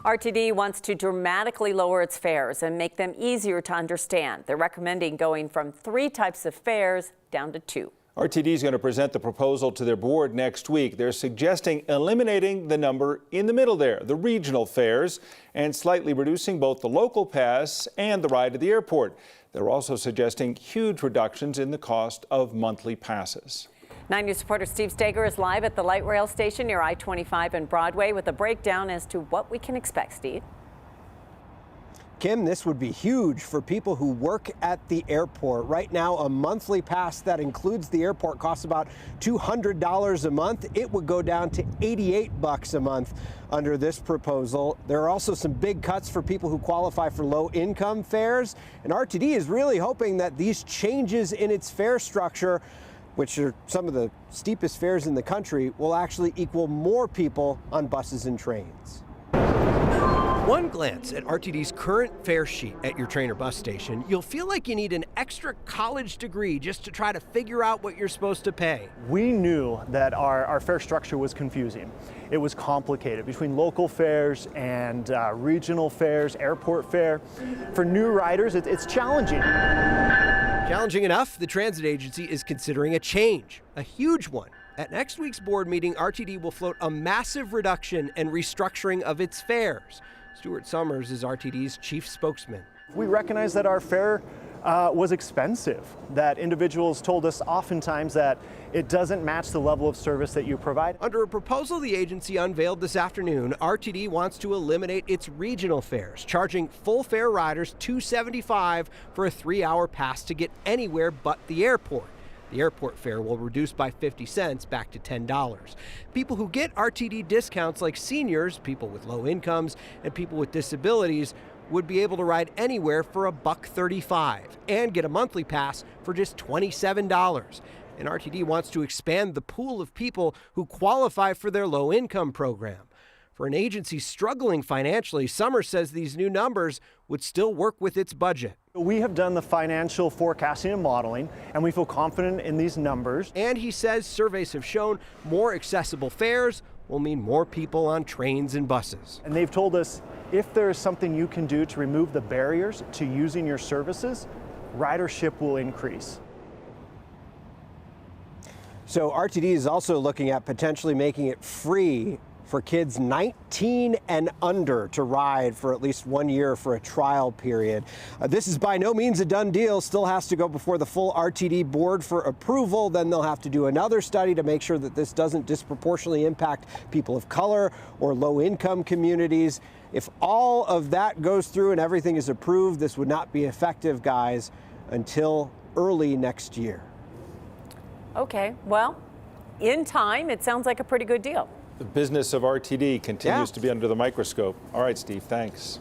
RTD wants to dramatically lower its fares and make them easier to understand. They're recommending going from 3 types of fares down to 2. RTD is going to present the proposal to their board next week. They're suggesting eliminating the number in the middle there, the regional fares, and slightly reducing both the local pass and the ride to the airport. They're also suggesting huge reductions in the cost of monthly passes. 9 News reporter Steve Steger is live at the light rail station near I-25 and Broadway with a breakdown as to what we can expect. Steve? Kim, this would be huge for people who work at the airport. Right now, a monthly pass that includes the airport costs about $200 a month. It would go down to $88 a month under this proposal. There are also some big cuts for people who qualify for low-income fares. And RTD is really hoping that these changes in its fare structure, which are some of the steepest fares in the country, will actually equal more people on buses and trains. One glance at RTD's current fare sheet at your train or bus station, you'll feel like you need an extra college degree just to try to figure out what you're supposed to pay. We knew that our fare structure was confusing. It was complicated between local fares and regional fares, airport fare. For new riders, it's challenging. Challenging enough, the transit agency is considering a change, a huge one. At next week's board meeting, RTD will float a massive reduction and restructuring of its fares. Stuart Summers is RTD's chief spokesman. We recognize that our fare was expensive, that individuals told us oftentimes that it doesn't match the level of service that you provide. Under a proposal the agency unveiled this afternoon, RTD wants to eliminate its regional fares, charging full fare riders $275 for a 3-hour pass to get anywhere but the airport. The airport fare will reduce by 50 cents back to $10. People who get RTD discounts like seniors, people with low incomes, and people with disabilities would be able to ride anywhere for $1.35 and get a monthly pass for just $27. And RTD wants to expand the pool of people who qualify for their low-income program. For an agency struggling financially, Summers says these new numbers would still work with its budget. We have done the financial forecasting and modeling, and we feel confident in these numbers. And he says surveys have shown more accessible fares will mean more people on trains and buses. And they've told us if there is something you can do to remove the barriers to using your services, ridership will increase. So RTD is also looking at potentially making it free for kids 19 and under to ride for at least 1 year for a trial period. This is by no means a done deal, still has to go before the full RTD board for approval. Then they'll have to do another study to make sure that this doesn't disproportionately impact people of color or low-income communities. If all of that goes through and everything is approved, this would not be effective, guys, until early next year. Okay, well, in time, it sounds like a pretty good deal. The business of RTD continues to be under the microscope. All right, Steve, thanks.